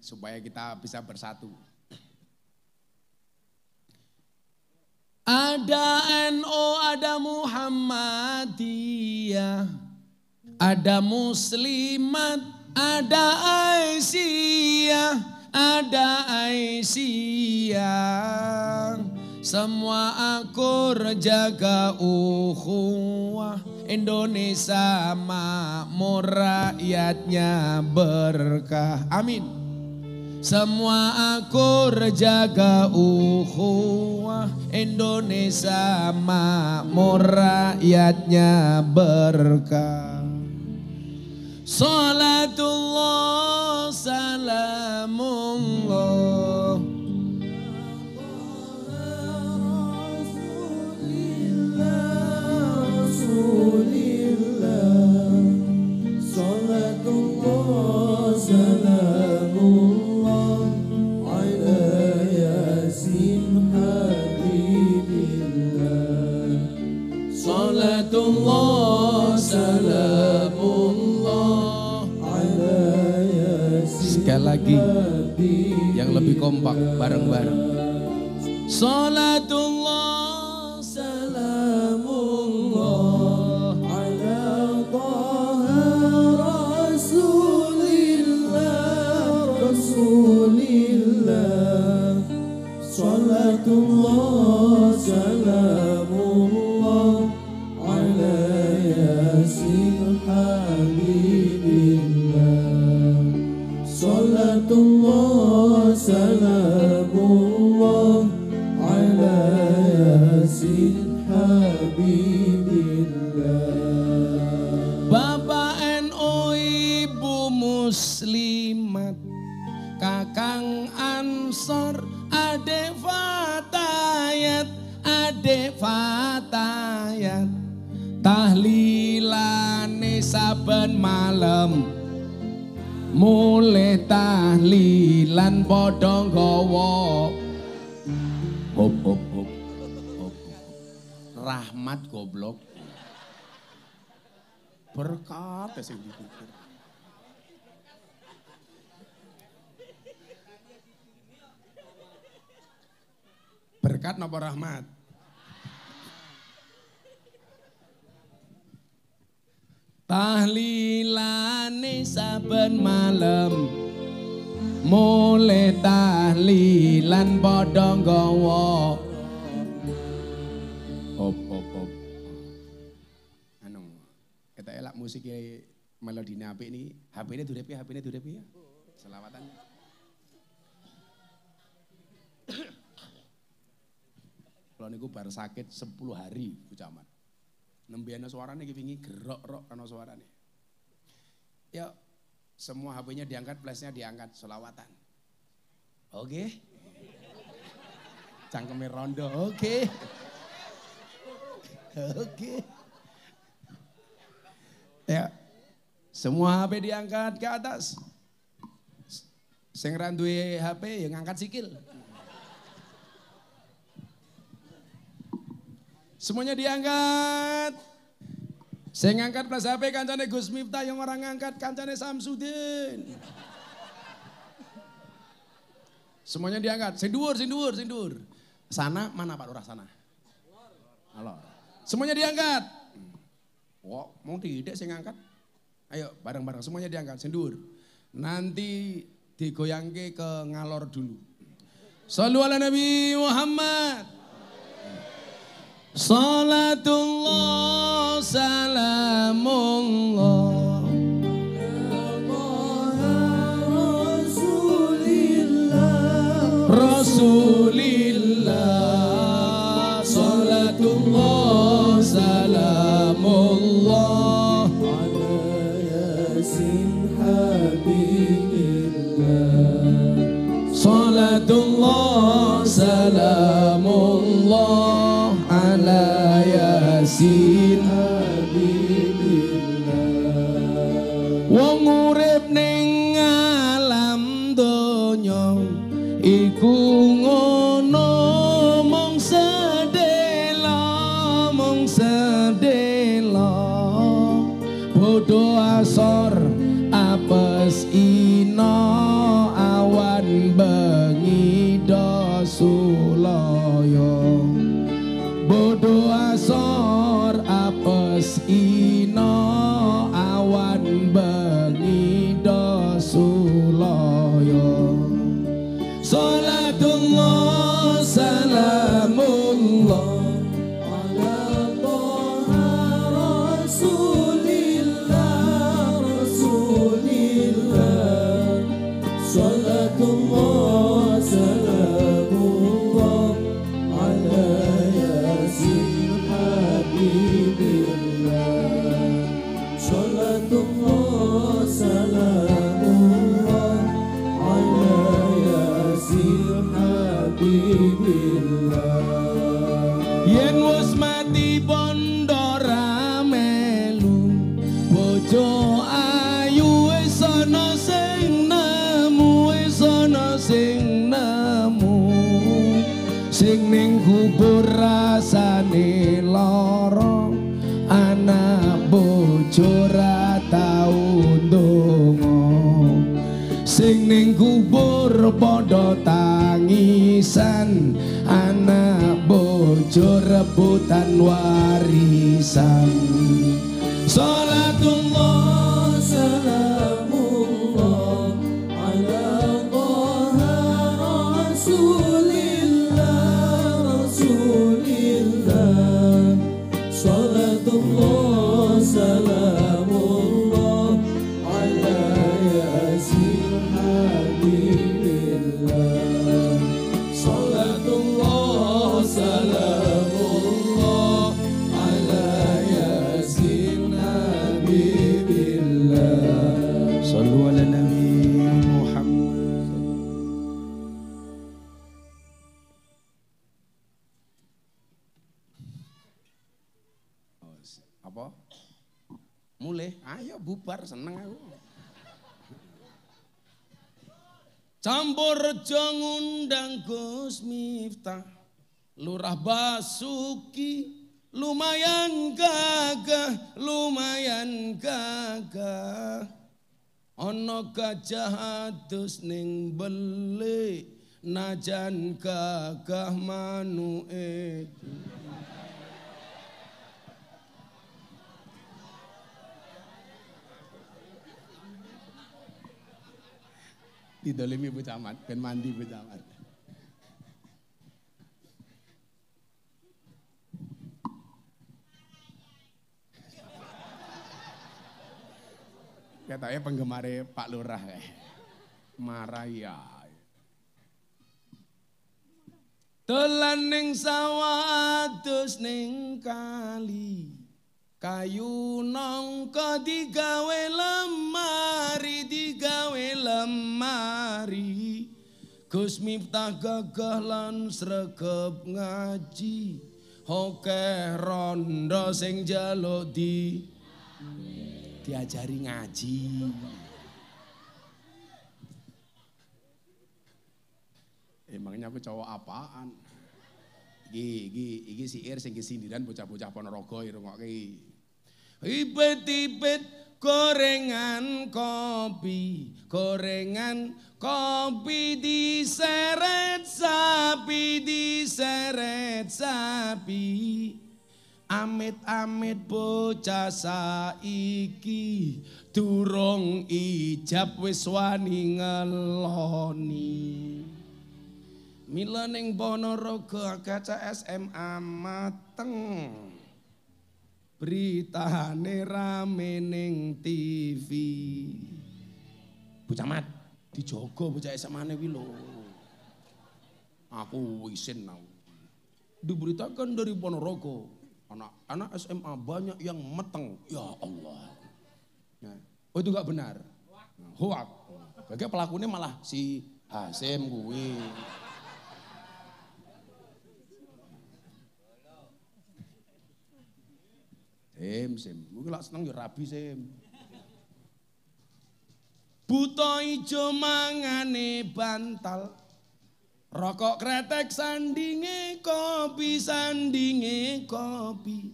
supaya kita bisa bersatu. Ada NU, ada Muhammadiyah, ada Muslimat, ada Aisyah, ada Aisyah. Semua akur jaga ukhuwah, Indonesia makmur, rakyatnya berkah. Amin. Semua akur jaga ukhuwah, Indonesia makmur, rakyatnya berkah. Salatullah salamullah Rasulillah, salatullah salamullah ala yasin habibillah. Salatullah salamullah ala yasin. Sekali lagi yang lebih kompak bareng-bareng. Salatullah salamullah ala taha rasulillah, rasulillah. Salatullah salamullah ala yasin habibillah. Salatullah salamullah ala yasin habibillah. Bapak NU, Ibu Muslimat, Kakang Ansor, Adek Fatayat, Adek Fatayat, tahlilane saben malam, mulai tahlilan padha nggawa hop hop hop hop. Rahmat goblok. Berkat sing dipikir. Berkat napa rahmat? Tahlilane saben malam, mulai tahlilan padha nggawa hop hop hop. Anu, kita elak musik melodine apik niki. HP-ne durep ya, HP-ne durep ya. Selawatan. Kalau niku bar sakit 10 hari Bu Camat. Nembe ana suarane iki wingi gerok-rok ana suarane. Ya, semua HP-nya diangkat, flashnya diangkat, selawatan. Oke. Cangkeme rondo, oke. Oke. Ya. Semua HP diangkat ke atas. Sing ra duwe HP ya ngangkat sikil. Semuanya diangkat. Saya ngangkat plus HP kancane Gus Miftah, yang orang ngangkat kancane Samsudin. Semuanya diangkat. Sing dhuwur, sing dhuwur, sing dhuwur. Sana mana Pak Lurah sana? Halo. Semuanya diangkat. Wah, mau tidak sing ngangkat? Ayo bareng-bareng semuanya diangkat, sing dhuwur. Nanti digoyangke ke ngalor dulu. Shallu ala Nabi Muhammad. Salatullah salamullah Rasulillah, Rasulillah. Salatullah salamullah ala yasin habibillah. Salatullah salamullah ala yasin habibillah. Wong urip ning alam donya iku ngono, mung sedela, mung sedela. Bodho asor apes ina sing nemu, wis ana sing nemu. Sing ning kubur rasane lara, anak bojo ra tau ndonga. Sing ning kubur padha tangisan, anak bojo rebutan warisan. Salatullah salamullah ala Taha Rasulillah Rasulillah. Salatullah salamullah ala Yasin Habibillah. Salatullah salamullah ala Yasin Habibillah. Sallu ala Nabi Muhammad. Apa? Mulai, ayo bubar, seneng aku. Campur rejo ngundang Gus Miftah, Lurah Basuki, lumayan gagah, lumayan gagah. Ono gajah adus ning beli, najan gagah manuke. Didolimi bocah mat, ben mandi bocah mat. Katanya penggemar Pak Lurah marah ya. Dolan ning sawah adus ning kali, kayu nongko digawe lemari, digawe lemari. Gus Miftah gagah lan sregep ngaji, akeh rondo sing njaluk diajari ngaji. Emangnya aku cowok apaan? Iki siir sing kesindiran bocah-bocah Ponorogo irungokke. Ibet-ibet gorengan kopi, gorengan kopi diseret sapi, diseret sapi. Amit-amit bocah saiki, durung ijab wis wani ngeloni. Mila ning Ponorogo kaca SMA mateng, beritane rame ning TV. Bocah mat, dijogo bocah SMA-ne kuwi lho. Aku isin nang. Diberitakan dari Ponorogo, anak SMA banyak yang meteng. Ya Allah. Nah, oh itu enggak benar. Hoak. Bagi pelakunya malah si Hasim kuwi. Sim, gue lak seneng ya rabi Sim. Buta ijo mangane bantal, rokok kretek sandinge kopi, sandinge kopi.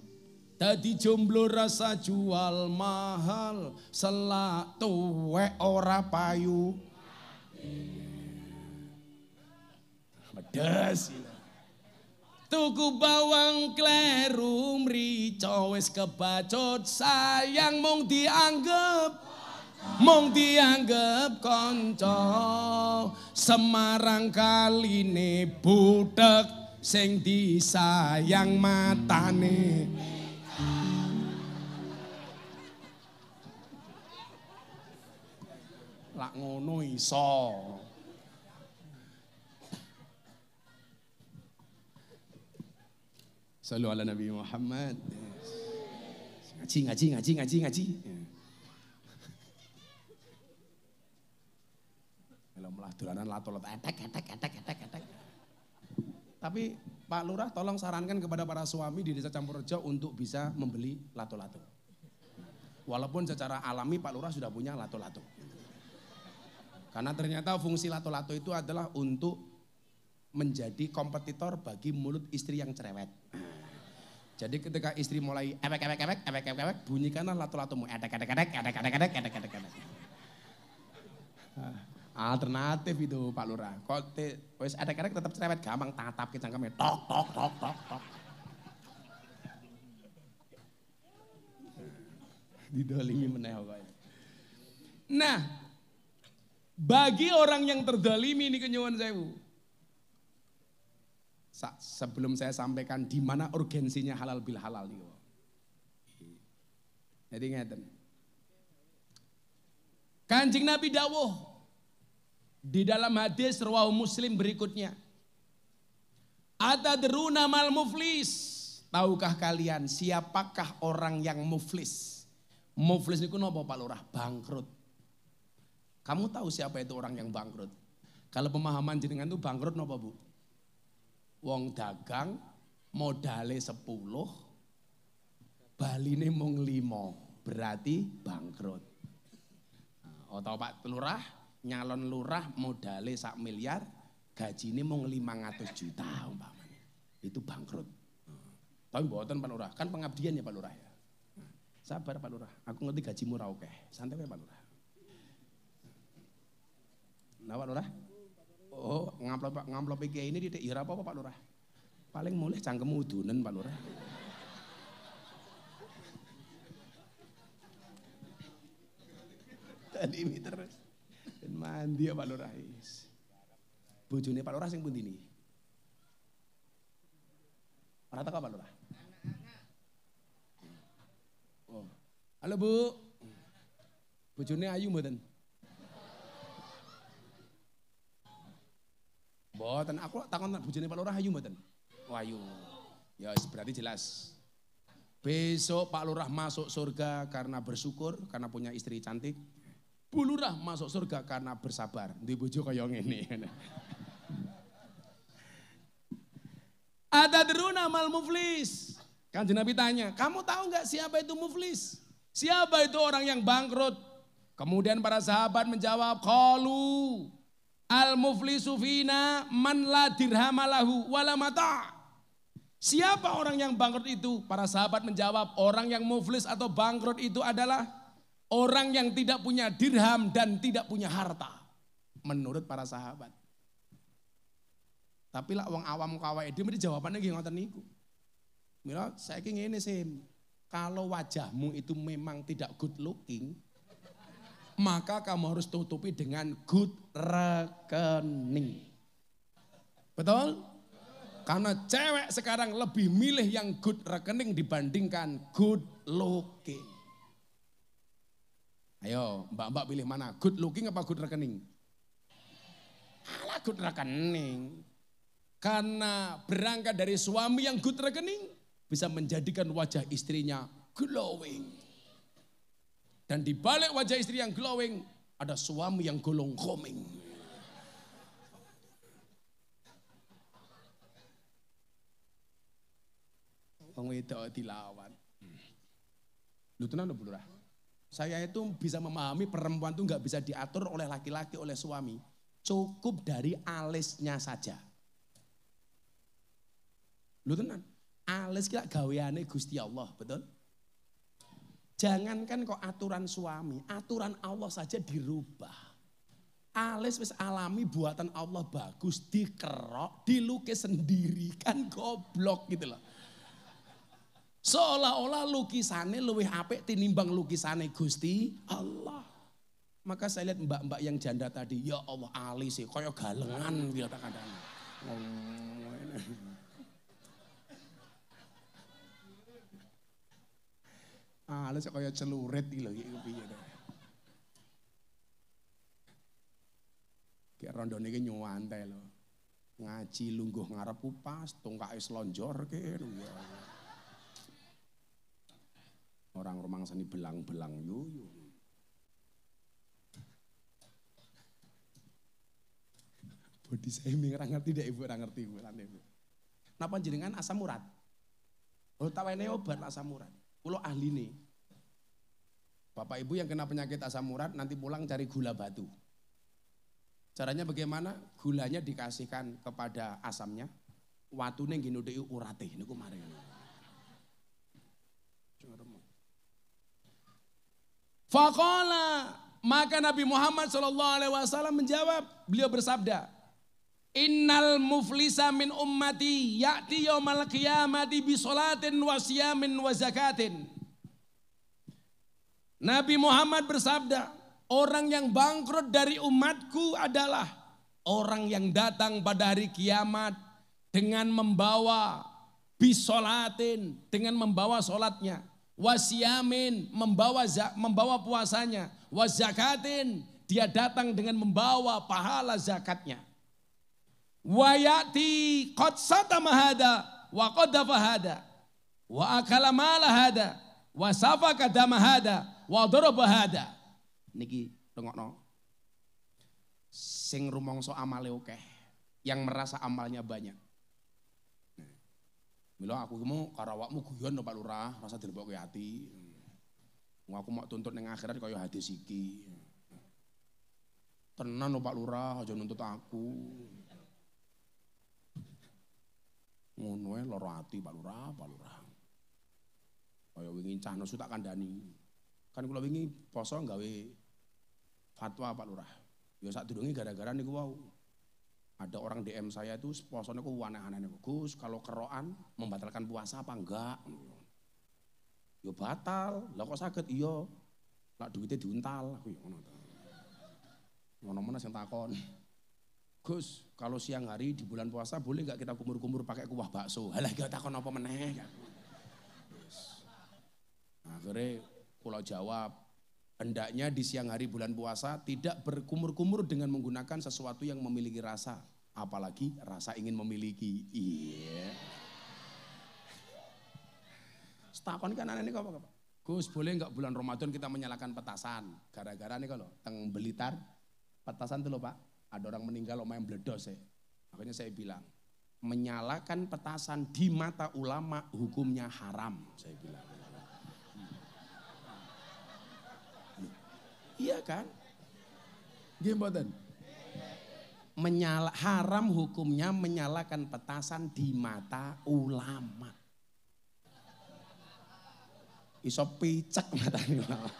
Dadi jomblo rasa jual mahal, selak tuwek ora payu. Pedes. Tuku bawang kleru mrica wis kebacut, sayang mung dianggep kanca. Semarang kaline butek sing disayang matane. Lak ngono iso. Sallu ala Nabi Muhammad. Ngaji. Kalau melah dolanan lato-lato etek. Tapi Pak Lurah tolong sarankan kepada para suami di Desa Campurrejo untuk bisa membeli lato-lato. Walaupun secara alami Pak Lurah sudah punya lato-lato. Karena ternyata fungsi lato-lato itu adalah untuk menjadi kompetitor bagi mulut istri yang cerewet. Jadi ketika istri mulai ewek, bunyikanlah lato-latomu. Edek. Alternatif itu Pak Lurah. Kok wis edek tetap cerewet, gampang tatap ke cangkeme. Tok. Didolimi meneh kok. Nah, bagi orang yang terdolimi ini kenyuwun sewu. Sebelum saya sampaikan di mana urgensinya halal bil halal nih. Jadi ngeten. Kanjeng Nabi dawuh di dalam hadis riwayat Muslim berikutnya. Atadruna mal muflis? Tahukah kalian siapakah orang yang muflis? Muflis niku napa Pak Lurah? Bangkrut. Kamu tahu siapa itu orang yang bangkrut? Kalau pemahaman jenengan itu bangkrut napa Bu? Wong dagang modale 10, baline mung 5, berarti bangkrut. Atau Pak Lurah, nyalon lurah modale 1 miliar, gajine mung 500 juta umpamanya. Itu bangkrut. Tapi mboten Pak Lurah, kan pengabdian ya Pak Lurah ya. Sabar Pak Lurah, aku ngerti gajimu ra akeh. Santai Pak Lurah. Nah Pak Lurah? Oh, ngamplop kiai ini didik ya apa Pak Lurah? Paling mulai cangkemmu udunen Pak Lurah. Tadi ini terus. Dan mandi ya Pak Lurah. Bojone Pak Lurah sing pundi niki? Ora teko Pak Lurah. Oh. Halo Bu. Bojone ayu mboten? Mboten, aku takon bojone Pak Lurah ayu mboten? Oh ayu. Ya berarti jelas. Besok Pak Lurah masuk surga karena bersyukur, karena punya istri cantik. Bu Lurah masuk surga karena bersabar. Di bojo kaya ngene. Atadruna mal muflis? Kanjeng Nabi tanya, kamu tahu nggak siapa itu muflis? Siapa itu orang yang bangkrut? Kemudian para sahabat menjawab, qalu al-muflisu fina man la dirhamalahu wala mata. Siapa orang yang bangkrut itu? Para sahabat menjawab, orang yang muflis atau bangkrut itu adalah orang yang tidak punya dirham dan tidak punya harta. Menurut para sahabat. Tapi lah wong awam kawake dhewe mesti jawabannya nggih ngoten niku. Mila saiki ngene sih, kalau wajahmu itu memang tidak good looking, maka kamu harus tutupi dengan good rekening. Betul? Karena cewek sekarang lebih milih yang good rekening dibandingkan good looking. Ayo mbak-mbak pilih mana? Good looking apa good rekening? Alah good rekening. Karena berangkat dari suami yang good rekening bisa menjadikan wajah istrinya glowing. Dan di balik wajah istri yang glowing ada suami yang golong koming. Wong wedok dilawan. Lu tenan Bu Lurah? Saya itu bisa memahami perempuan itu nggak bisa diatur oleh laki-laki, oleh suami. Cukup dari alisnya saja. Lu tenan, alis kira gaweane Gusti Allah, betul? Jangankan kok aturan suami, aturan Allah saja dirubah. Alis wis alami buatan Allah bagus, dikerok, dilukis sendiri, kan goblok gitu loh. Seolah-olah lukisannya luwih apik tinimbang lukisannya Gusti Allah. Maka saya lihat mbak-mbak yang janda tadi, ya Allah alis sih, koyo galengan gitu kadang. Alis kaya celurit iki lho iki piye to. Ki rondone iki nyuwantai lho. Ngaji lungguh ngarep upas, tungkake slonjorke. Orang rumangsani belang-belang yuyu. Body shaming ora ngerti dek Ibu, ora ngerti Ibu. Napa jenengan asam urat? Oh tawene obat asam urat. Kulo ahli nih. Bapak Ibu yang kena penyakit asam urat nanti pulang cari gula batu. Caranya bagaimana? Gulanya dikasihkan kepada asamnya, watune nggih nuthiki urate niku mari. Faqala, maka Nabi Muhammad SAW menjawab, beliau bersabda, Innal muflisa min ummati ya'ti yaumal qiyamati bi sholatin wa siyamin wa zakatin. Nabi Muhammad bersabda, orang yang bangkrut dari umatku adalah orang yang datang pada hari kiamat dengan membawa bisolatin, dengan membawa sholatnya, wasiyamin, membawa puasanya, wazakatin, dia datang dengan membawa pahala zakatnya. Wayati qad satama hada wa qaddafa hada wa akala mala hada wa safaka dama hada wa daraba hada. Niki rungokno. Sing rumangsa amale akeh, yang merasa amalnya banyak. Mila aku mau karo awakmu guyon Pak Lurah, rasa dilebokke ati. Aku mau tuntut ning akhirat kaya hadis iki. Tenan Pak Lurah, aja nuntut aku. Ngono ae lara ati Pak Lurah, Pak Lurah. Kaya wingi cah nesu tak kandhani. Kan kula wingi poso gawe fatwa Pak Lurah. Ya sadurunge gara-gara niku wau. Ada orang DM saya itu posone ku aneh-aneh niku. Gus, kalau kerokan membatalkan puasa apa enggak? Ya batal. Lah kok saged? Iya. Lah duwite diuntal aku ya ngono to. Ngono-ngono sing takon. Gus, kalau siang hari di bulan puasa boleh enggak kita kumur-kumur pakai kuah bakso? Halah gak takon apa meneh. Akhirnya kula jawab, hendaknya di siang hari bulan puasa tidak berkumur-kumur dengan menggunakan sesuatu yang memiliki rasa. Apalagi rasa ingin memiliki. Iya. Setakon kan aneh kok Pak. Gus, boleh enggak bulan Ramadan kita menyalakan petasan? Gara-gara nih kalau teng Blitar, petasan tuh loh Pak. Ada orang meninggal main bledos ya. Makanya saya bilang, menyalakan petasan di mata ulama hukumnya haram, saya bilang. Iya kan? Gimana? Haram hukumnya menyalakan petasan di mata ulama. Iso picek mata ulama.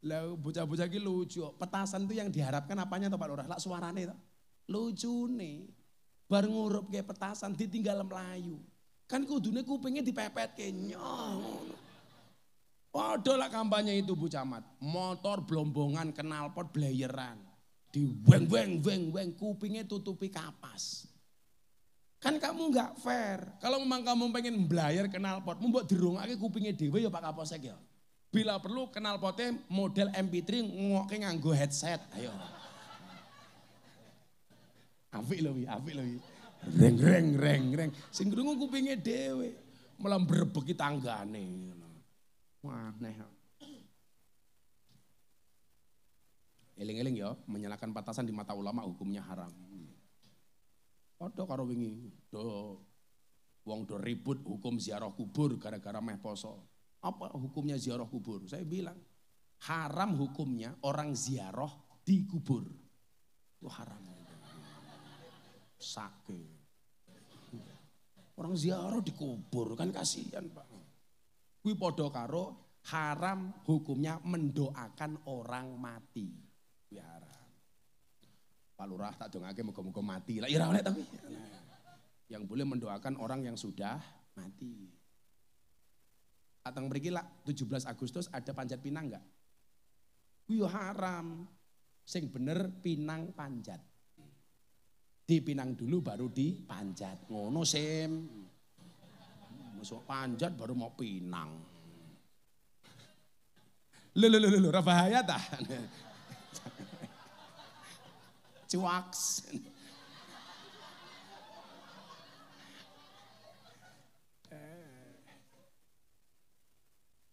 Lah bocah-bocah iki lucu. Petasan itu yang diharapkan apanya toh Pak Lurah? Lak suarane toh. Lucune. Bar ngurup kayak petasan ditinggal melayu. Kan kudune kupingnya dipepetke ngono. Padha lah kampanye itu Bu Camat. Motor blombongan, knalpot blayeran. Di weng kupingnya tutupi kapas. Kan kamu enggak fair. Kalau memang kamu pengen blayer knalpot, mbok dirungake kupingnya dhewe ya Pak Kapolsek ya. Bila perlu knalpotnya model MP3 ngoke nganggo headset. Ayo. Apik lho wi, apik lho wi. Reng. Sing krungu kupinge dhewe. Malah mbrebeki tanggane. Aneh. Eling-eling ya, menyalakan petasan di mata ulama hukumnya haram. Padha karo wingi, wong do ribut hukum ziarah kubur gara-gara meh poso. Apa hukumnya ziarah kubur? Saya bilang, haram hukumnya orang ziarah di kubur. Itu haram. Sakit. Orang ziarah di kubur kan kasihan Pak. Kuwi padha karo haram hukumnya mendoakan orang mati. Kuwi haram. Pak Lurah tak dongake muga-muga mati. Lah ora oleh tapi. Yang boleh mendoakan orang yang sudah mati. Atang mriki lah 17 Agustus ada panjat pinang enggak? Kuwi haram. Sing bener pinang panjat. Dipinang dulu baru dipanjat. Ngono Sim. Masuk panjat baru mau pinang. Lho, ora bahaya tah. Cuaks.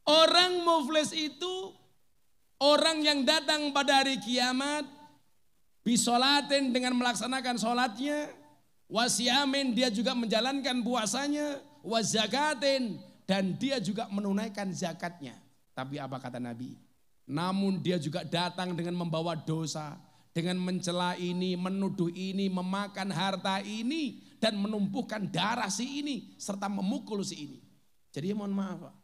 Orang muflis itu orang yang datang pada hari kiamat bisolatin dengan melaksanakan sholatnya, wasiamin dia juga menjalankan puasanya, wazakatin dan dia juga menunaikan zakatnya. Tapi apa kata Nabi? Namun dia juga datang dengan membawa dosa, dengan mencela ini, menuduh ini, memakan harta ini, dan menumpukan darah si ini, serta memukul si ini. Jadi mohon maaf Pak,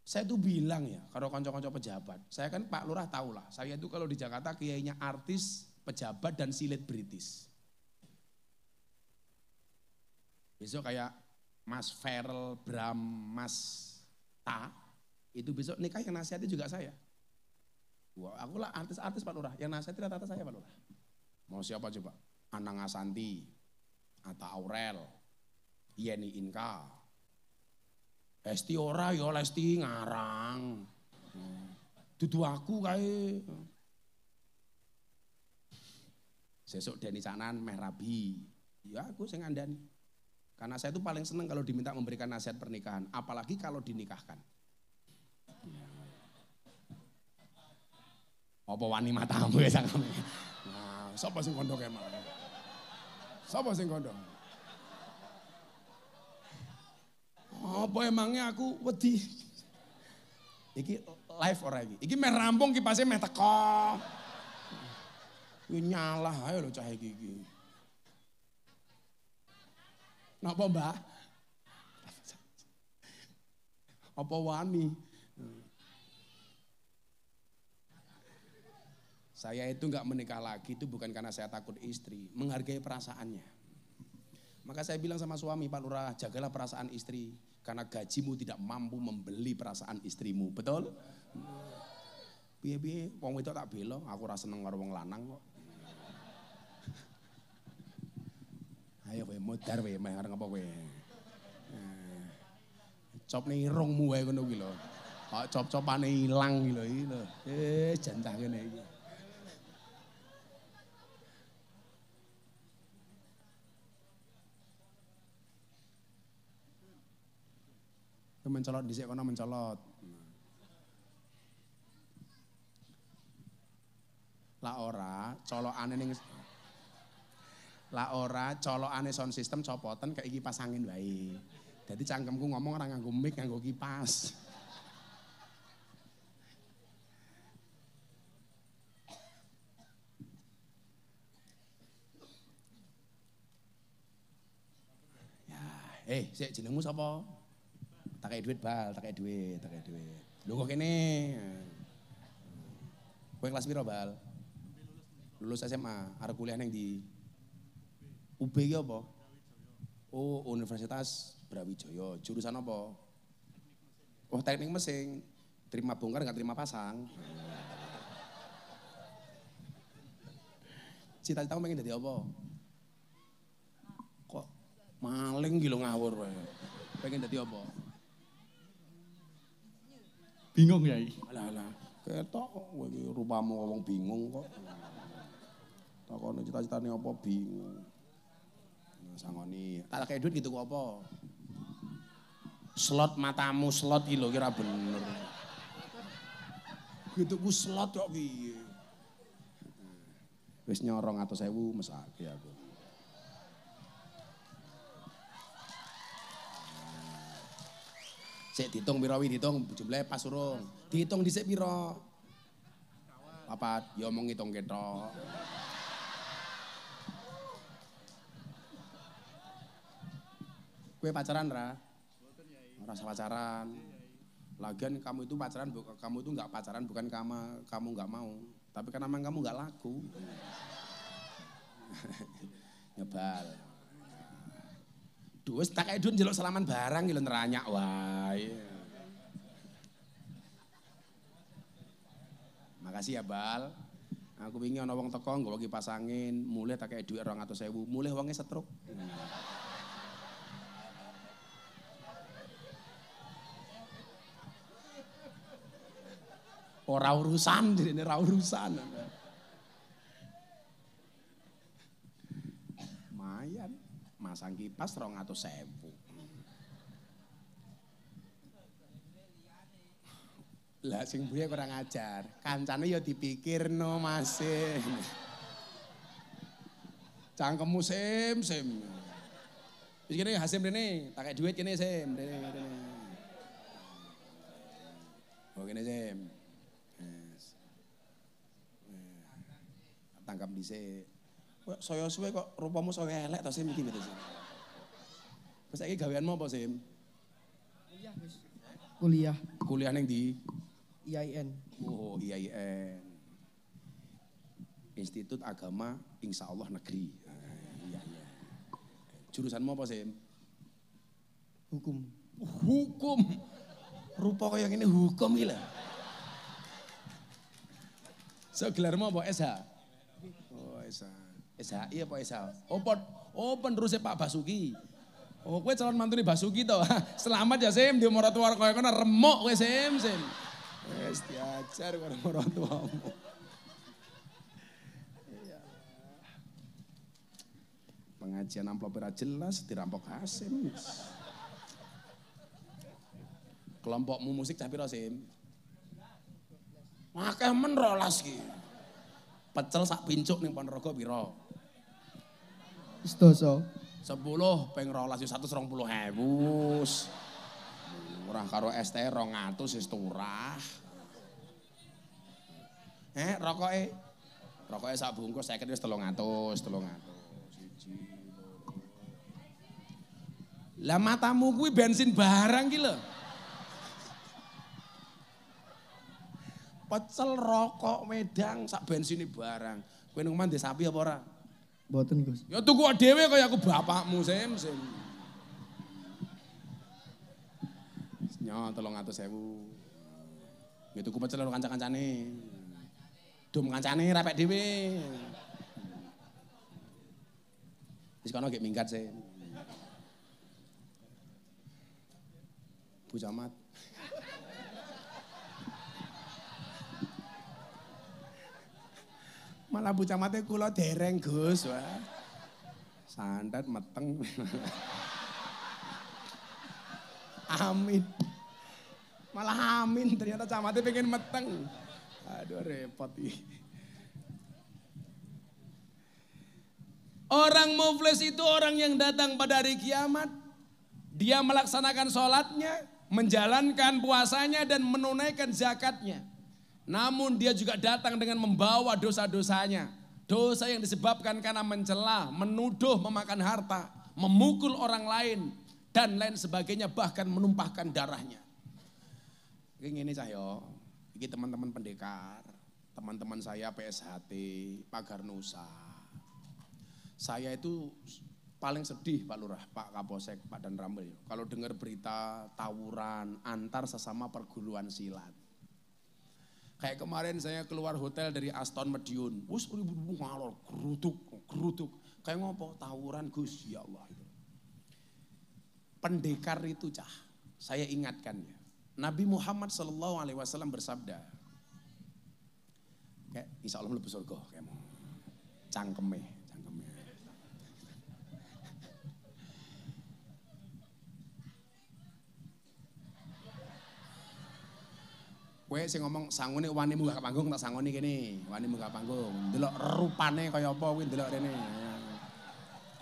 saya tuh bilang ya, kalau konco-konco pejabat, saya kan Pak Lurah tahu lah, saya itu kalau di Jakarta kiainya artis, pejabat, dan selebritis. Besok kayak Mas Ferel, Bram, Mas Ta, itu besok nikah yang nasihatnya juga saya. Wah, aku lah artis-artis Pak Lurah, yang nasihatnya rata-rata saya Pak Lurah. Mau siapa coba? Anang Asanti, Atta Aurel, Yeni Inka, Lesti ora ya Lesti ngarang. Dudu aku kae. Sesuk Deni Canan meh rabi. Ya aku sing ngandani. Karena saya itu paling seneng kalau diminta memberikan nasihat pernikahan, apalagi kalau dinikahkan. Apa wani matamu ya sangkeme. Nah, sapa sing kondok emang? Sapa sing kondok? Apa emangnya aku wedi? Iki live ora iki. Iki meh rampung kipase meh teko. Yo nyalah ae lho cah iki. Napa Mbah? Apa wani? Saya itu enggak menikah lagi itu bukan karena saya takut istri, menghargai perasaannya. Maka saya bilang sama suami, Pak Lurah, jagalah perasaan istri. Karena gajimu tidak mampu membeli perasaan istrimu, betul? Piye-piye, wong wedok tak bela, aku ora seneng karo wong lanang kok. Ayo kowe modar kowe, meh areng apa kowe? Copne irungmu wae ngono kuwi lho. Kok cop-copane ilang iki lho. Jantah kene iki. Mencolot dhisik kono mencolot. Lah ora colokane sound system copoten kayak kipas angin wae. Dadi cangkemku ngomong ora nganggo mic, nganggo kipas. Ya, sik jenengmu sapa? Tak kayak duit bal, tak kayak duit. Lu kok kene? Kowe kelas piro bal? Lulus SMA, arep kuliah nang di UB ki apa? Oh, Universitas Brawijaya. Jurusan apa? Oh, teknik mesin. Terima bongkar enggak terima pasang. Cita-citamu pengen dadi apa? Kok maling ki lho ngawur wae. Pengen dadi apa? Bingung ya? Alah, ketok kowe iki rupamu wong bingung kok. Takone cita-citane apa bingung. Nah, sangoni, tak kayak duit gitu kok apa? Slot matamu slot iki lho kira bener. Gitu ku slot kok piye? Wis nyorong 100.000 mesake aku. Sik ditung pira wi ditung jumlahe pas urung. Dihitung dhisik pira? Papat, ya omong ngitung ketok. Kowe pacaran ra? Ora usah pacaran. Lagian kamu itu pacaran, kamu itu enggak pacaran bukan kamu enggak mau, tapi karena memang kamu enggak laku. Nyebal. Duh, tak kayak duit njeluk salaman barang gitu neranyak wae. Makasih ya Bal. Aku wingi ana wong teko nggawa kipas angin, mulih tak kayak duit 200.000, mulih wonge setruk. Ora urusan, direne ora urusan. Mayan. Masang kipas 200.000. Lah sing buye kurang ajar. Kancane ya dipikirno masih. Cangkemmu sim. Wis kene Hasim rene, tak kayak duit kene sim, rene. Oh kene sim. tangkap dhisik. Kok saya suwe kok rupamu saya elek to Sim iki gitu Sim. Wis saiki gaweanmu apa Sim? Kuliah, Gus. Kuliah. Kuliah ning ndi? IAIN. Oh, IAIN. Institut Agama Insya Allah Negeri. Iya. Jurusanmu apa Sim? Hukum. Hukum. Rupa kaya ngene hukum iki lho. So gelarmu apa SH? Oh SH. SHI apa SH? Oh penerusnya Pak Basuki. Oh kowe calon mantune Basuki to. Selamat ya Sim, di maratuwa kaya kono remuk kowe Sim. Wis diajar karo maratuwamu. Iya. Pengajian amplop ora jelas dirampok Hasim. Kelompokmu musik cah pira Sim? Akeh men 12 ki. Pecel sak pincuk ning Ponorogo pira? Sedoso. 10 ping 12 yo 120.000. Ora karo ST 200 wis turah. Rokoke sak bungkus 50 wis 300. Siji, loro. Lah matamu kuwi bensin barang ki lho. Pecel, rokok, wedang, sak bensine barang. Kowe nang omah ndek sapi apa ora? Mboten, Gus. Ya tuku dhewe kaya aku bapakmu, Sim. Nyo 300.000. Ya tuku pecel karo kanca-kancane. Dum kancane rapek dhewe. Wis kono gek minggat, Sim. Bu Camat. Malah Bu Camatnya kula dereng Gus. Wah. Sandat meteng. Amin. Malah amin ternyata camatnya pengen meteng. Aduh repot ih. Orang muflis itu orang yang datang pada hari kiamat. Dia melaksanakan sholatnya, menjalankan puasanya dan menunaikan zakatnya. Namun dia juga datang dengan membawa dosa-dosanya. Dosa yang disebabkan karena mencela, menuduh, memakan harta, memukul orang lain, dan lain sebagainya, bahkan menumpahkan darahnya. Ini saya, ini teman-teman pendekar, teman-teman saya PSHT, Pagar Nusa. Saya itu paling sedih Pak Lurah, Pak Kapolsek, Pak Dan Ramil. Kalau dengar berita tawuran antar sesama perguruan silat. Kayak kemarin saya keluar hotel dari Aston Medion, wus ribu ngalor, gerutuk. Kayak ngopo, tawuran Gus, ya Allah. Pendekar itu cah, saya ingatkan ya. Nabi Muhammad SAW bersabda, kayak insya Allah lebih surga, kayak mau cangkeme. Kowe sing ngomong sangune wani munggah panggung tak sangoni kene, wani munggah panggung. Ndelok rupane kaya apa kuwi ndelok rene.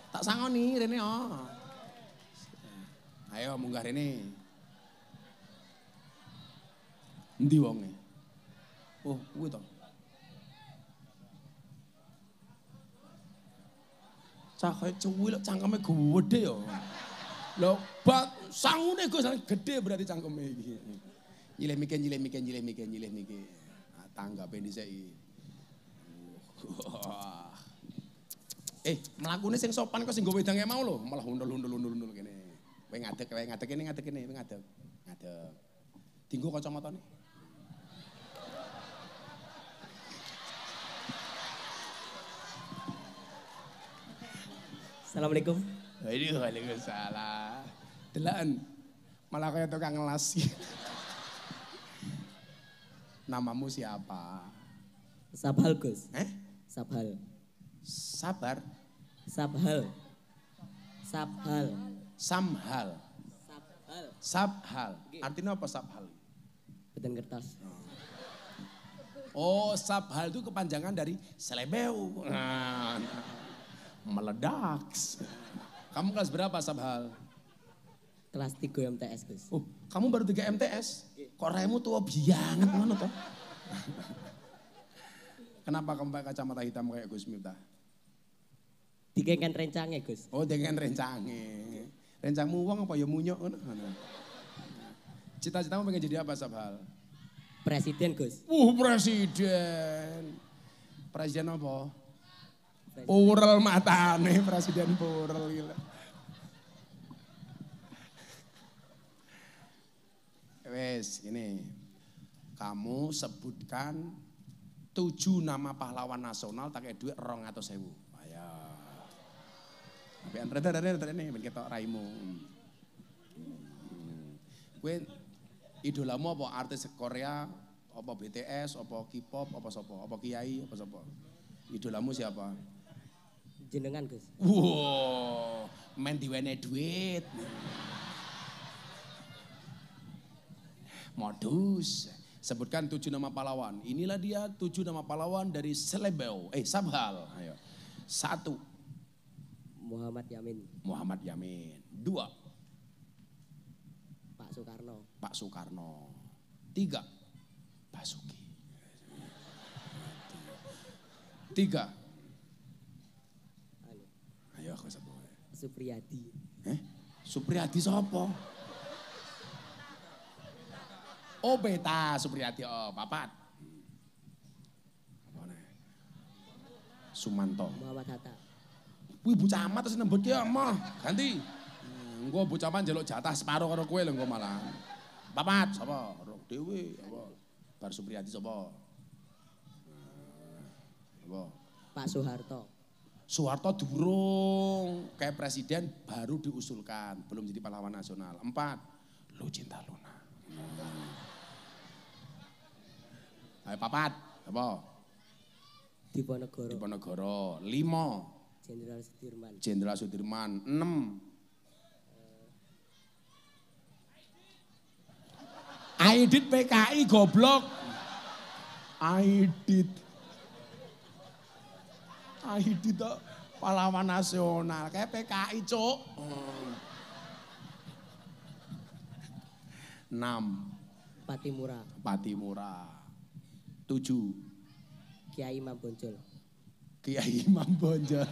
Tak sangoni rene oh. Ayo munggah rene. Endi wonge? Oh, kuwi to. Cah kaya cuwil cangkeme gedhe ya. Lho, sangune Gus gede berarti cangkeme iki. Nyilih mikir. Nah, tanggape dhisik. Mlakune sing sopan kok sing nggo wedange mau lho, malah undul kene. Kowe ngadeg kene, kowe ngadeg. Dinggo kacamatane. Assalamualaikum. Waalaikumsalam. Delaan. Malah kaya tukang ngelas. Namamu siapa? Sabhal, Gus. Sabhal. Sabar? Sabhal. Samhal. Sabhal. Artinya apa Sabhal? Beten kertas. Oh, Sabhal itu kepanjangan dari selebeu. Meledak. Kamu kelas berapa Sabhal? Kelas 3 MTS, Gus. Oh, kamu baru 3 MTS? Kok raimu tua banget ngono toh? Kenapa kamu pakai kacamata hitam kayak Gus Miftah? Dikengken rencangnya Gus. Oh, dengan rencange. Rencangmu uang apa ya munyok ngono. Cita-citamu pengen jadi apa Sabhal? Presiden Gus. Presiden. Presiden apa? Presiden. Purel matane, presiden purel gila. Wes, ini. Kamu sebutkan 7 nama pahlawan nasional tak kayak duit 200.000. Ayo. Tapi antre ini ben ketok raimu. Kowe idolamu apa artis Korea, apa BTS, apa K-pop, apa sapa? Apa kiai, apa sapa? Idolamu siapa? Jenengan Gus. Wow, main diwene duit. Modus. Sebutkan 7 nama pahlawan. Inilah dia 7 nama pahlawan dari Sabhal. Ayo. 1. Muhammad Yamin. Muhammad Yamin. 2. Pak Soekarno. Pak Soekarno. 3. Basuki. 3. Anu, Ayo aku sebut. Supriyadi. Supriyadi sapa? Oh beta Supriyadi, oh papat. Apa nih? Sumanto. Muhammad Hatta. Wih Bu Camat terus nembut ya mah ganti. Engko Bu Camat njaluk jatah separo karo kowe lho engko malah. Papat sapa? Dewi apa? Bar Supriyadi sapa? Apa? Pak Soeharto. Soeharto durung kayak presiden baru diusulkan, belum jadi pahlawan nasional. 4. Lucinta Luna. Ayo papat, apa? Diponegoro. Diponegoro. 5. Jenderal Sudirman. Jenderal Sudirman. 6. Aidit PKI goblok. Aidit tuh pahlawan nasional kayak PKI cok. 6. Patimura. Patimura. 7. Kiai Imam Bonjol. Kiai Imam Bonjol.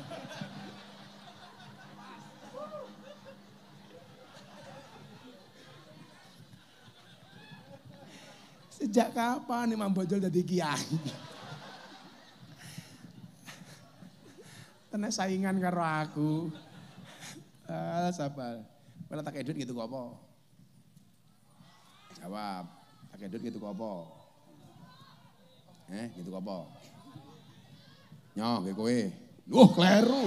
Sejak kapan Imam Bonjol jadi kiai? Karena saingan karo aku. Sabar. Kalau tak edit gitu kok apa? Jawab. Tak edit gitu kok apa? Gitu kok apa? Nyoh, kayak kowe. Kleru.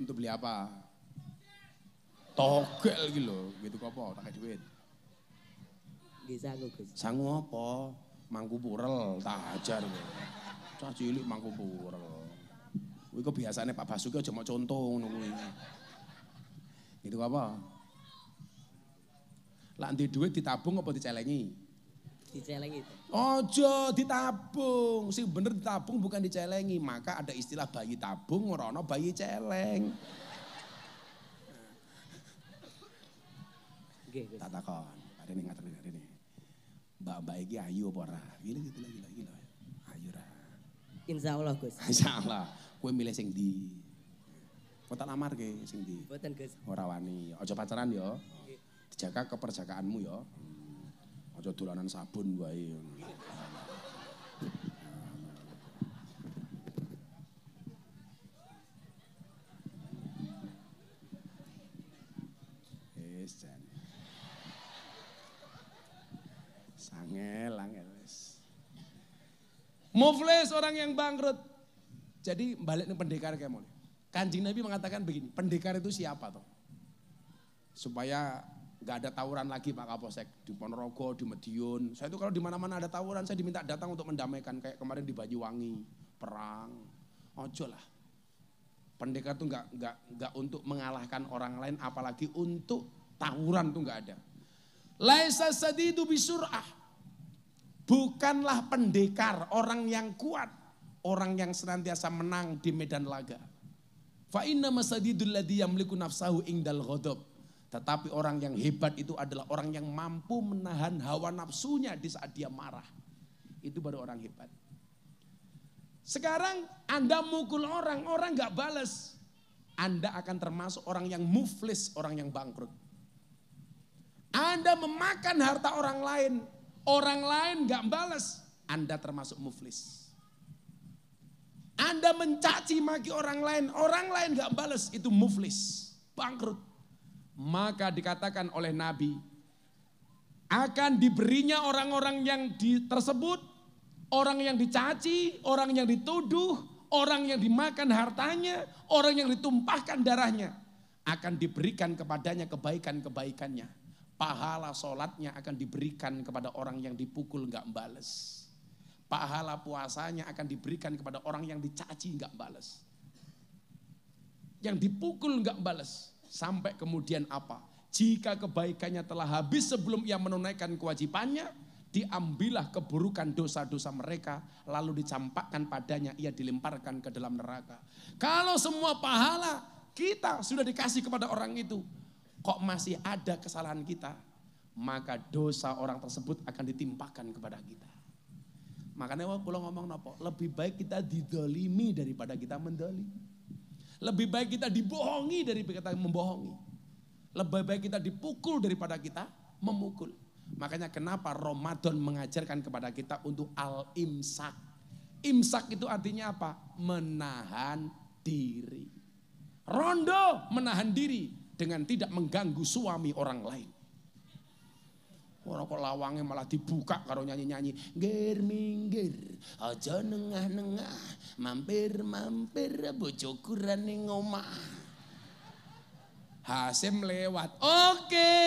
Untuk beli apa? Togel gitu kok apa? Tak kayak duit. Nggih sangu Gus. Sangu apa? Mangku purel, tak ajar. Cah cilik mangku purel. Kuwi kebiasaane Pak Basuki aja mau contoh ngono kuwi. Gitu apa? Lah ndek duit ditabung apa dicelengi? Dicelengi. Ojo ditabung, sing bener ditabung bukan dicelengi. Maka ada istilah bayi tabung, ora ana bayi celeng. Nggih Gus. Tak takon, arene ngatur arene. Mbak-mbak iki ayu apa ora? Gila. Ayu ra. Insyaallah Gus. Insyaallah. Kowe milih sing ndi? Kok tak lamarke sing ndi? Mboten Gus. Ora wani. Aja pacaran ya. Nggih. Dijaga keperjakaanmu ya. Aja dolanan sabun wae. Jan. Sangel wis. Muflis orang yang bangkrut. Jadi balik nih pendekar kayak mau. Kanjeng Nabi mengatakan begini, pendekar itu siapa toh? Supaya nggak ada tawuran lagi Pak Kapolsek di Ponorogo, di Madiun. Saya itu kalau di mana-mana ada tawuran, saya diminta datang untuk mendamaikan kayak kemarin di Banyuwangi, perang. Ojo lah. Pendekar itu nggak untuk mengalahkan orang lain, apalagi untuk tawuran tuh nggak ada. Laisa sadidu bisur'ah. Bukanlah pendekar orang yang kuat, orang yang senantiasa menang di medan laga. Fa inna masadidul ladzi yamliku nafsahu indal ghadab. Tetapi orang yang hebat itu adalah orang yang mampu menahan hawa nafsunya di saat dia marah. Itu baru orang hebat. Sekarang Anda mukul orang, orang gak balas. Anda akan termasuk orang yang muflis, orang yang bangkrut. Anda memakan harta orang lain gak balas. Anda termasuk muflis. Anda mencaci maki orang lain gak balas, itu muflis, bangkrut. Maka dikatakan oleh Nabi, akan diberinya orang-orang yang tersebut, orang yang dicaci, orang yang dituduh, orang yang dimakan hartanya, orang yang ditumpahkan darahnya, akan diberikan kepadanya kebaikan-kebaikannya. Pahala sholatnya akan diberikan kepada orang yang dipukul gak balas. Pahala puasanya akan diberikan kepada orang yang dicaci gak balas. Yang dipukul gak balas. Sampai kemudian apa? Jika kebaikannya telah habis sebelum ia menunaikan kewajibannya, diambillah keburukan dosa-dosa mereka, lalu dicampakkan padanya, ia dilemparkan ke dalam neraka. Kalau semua pahala kita sudah dikasih kepada orang itu, kok masih ada kesalahan kita, maka dosa orang tersebut akan ditimpakan kepada kita. Makanya kalau ngomong nopo, lebih baik kita didolimi daripada kita mendolimi. Lebih baik kita dibohongi daripada kita membohongi. Lebih baik kita dipukul daripada kita memukul. Makanya kenapa Ramadan mengajarkan kepada kita untuk al-imsak. Imsak itu artinya apa? Menahan diri. Rondo menahan diri dengan tidak mengganggu suami orang lain. Orang kok lawangnya malah dibuka karo nyanyi-nyanyi. Ngir minggir, aja nengah-nengah, mampir-mampir bojo kurang ning omah. Hasim lewat, oke.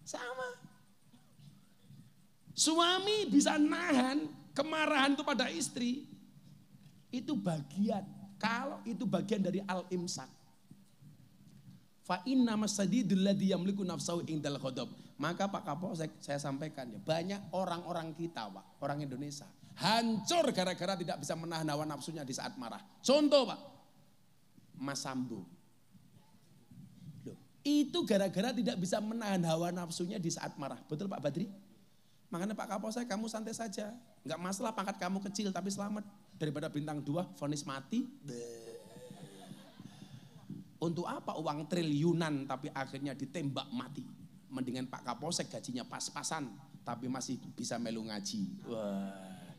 Sama. Suami bisa nahan kemarahan itu pada istri, itu bagian. Kalau itu bagian dari al-imsak. Fa inna masadidul ladzi yamliku nafsahu indal ghadab. Maka Pak Kapolsek saya sampaikan ya, banyak orang-orang kita Pak, orang Indonesia hancur gara-gara tidak bisa menahan hawa nafsunya di saat marah. Contoh Pak, Mas Sambo. Loh, itu gara-gara tidak bisa menahan hawa nafsunya di saat marah. Betul Pak Badri? Makanya Pak Kapolsek kamu santai saja. Enggak masalah pangkat kamu kecil tapi selamat. Daripada bintang 2 vonis mati. Untuk apa uang triliunan tapi akhirnya ditembak mati. Mendingan Pak Kapolsek gajinya pas-pasan tapi masih bisa melu ngaji. Wah,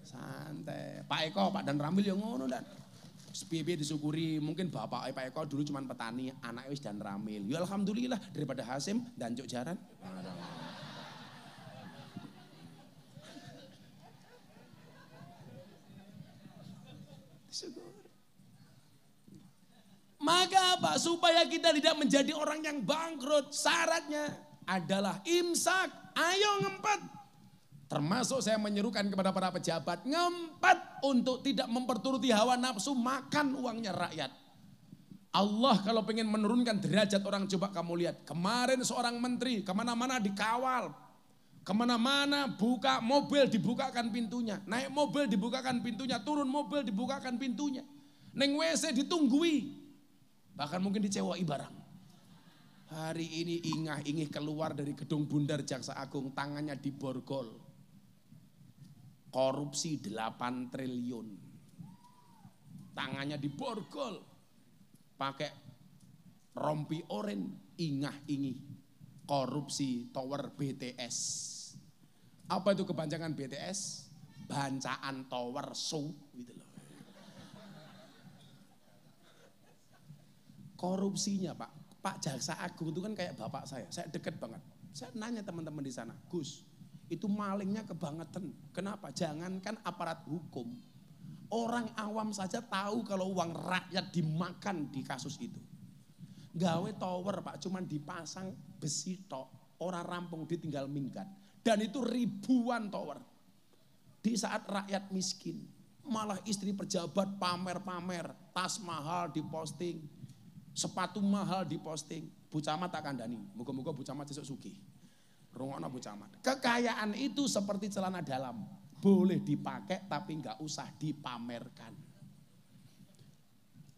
santai. Pak Eko, Pak Dan Ramil yang ngono dan piye disyukuri. Mungkin bapak Pak Eko dulu cuma petani, anaknya wis Dan Ramil. Ya alhamdulillah daripada Hasim dan Cuk Jaran. Maka apa? Supaya kita tidak menjadi orang yang bangkrut, syaratnya adalah imsak. Ayo ngempet. Termasuk saya menyerukan kepada para pejabat, ngempet untuk tidak memperturuti hawa nafsu makan uangnya rakyat. Allah kalau pengen menurunkan derajat orang, coba kamu lihat. Kemarin seorang menteri kemana-mana dikawal. Kemana-mana buka mobil dibukakan pintunya. Naik mobil dibukakan pintunya, turun mobil dibukakan pintunya. Neng WC ditunggui. Bahkan mungkin dicewai barang. Hari ini ingah-ingih keluar dari gedung Bundar Jaksa Agung, tangannya diborgol. Korupsi 8 triliun. Tangannya diborgol. Pakai rompi oren, ingah-ingih. Korupsi tower BTS. Apa itu kepanjangan BTS? Bancaan Tower Show gitu loh. Korupsinya Pak Jaksa Agung itu kan kayak bapak saya deket banget. Saya nanya teman-teman di sana, Gus, itu malingnya kebangetan. Kenapa? Jangankan aparat hukum, orang awam saja tahu kalau uang rakyat dimakan di kasus itu. Gawe tower Pak, cuman dipasang besi tok, orang rampung ditinggal minggat. Dan itu ribuan tower. Di saat rakyat miskin, malah istri pejabat pamer-pamer, tas mahal diposting. Sepatu mahal diposting, Bu Camat tak kandani. Moga-moga Bu Camat besok sugih. Rungokno Bu Camat. Kekayaan itu seperti celana dalam. boleh dipakai tapi nggak usah dipamerkan.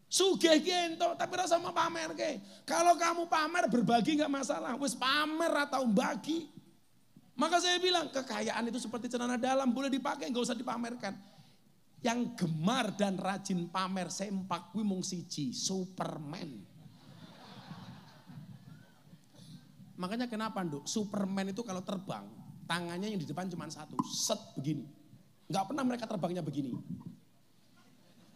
Sugih ento tapi rasa mau pamer ke. Kalau kamu pamer berbagi nggak masalah. Wis pamer atau bagi. Maka saya bilang kekayaan itu seperti celana dalam boleh dipakai nggak usah dipamerkan. Yang gemar dan rajin pamer sempak kuwi mung siji, Superman. Makanya kenapa Nduk? Superman itu kalau terbang, tangannya yang di depan cuma satu, set begini. Nggak pernah mereka terbangnya begini.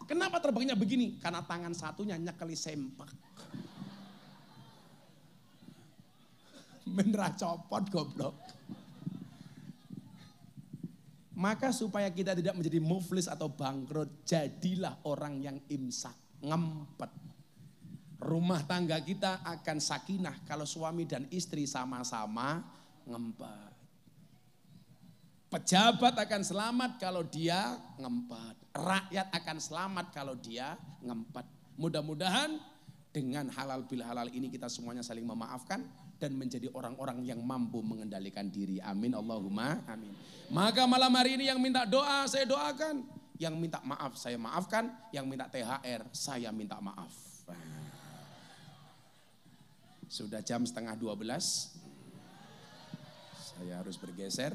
Kenapa terbangnya begini? Karena tangan satunya nyekeli sempak. Menera copot goblok. Maka supaya kita tidak menjadi muflis atau bangkrut, jadilah orang yang imsak, ngempet. Rumah tangga kita akan sakinah kalau suami dan istri sama-sama ngempet. Pejabat akan selamat kalau dia ngempet. Rakyat akan selamat kalau dia ngempet. Mudah-mudahan dengan halal bil halal ini kita semuanya saling memaafkan dan menjadi orang-orang yang mampu mengendalikan diri. Amin Allahumma amin. Maka malam hari ini yang minta doa saya doakan, yang minta maaf saya maafkan, yang minta THR saya minta maaf. Sudah jam 11:30. Saya harus bergeser.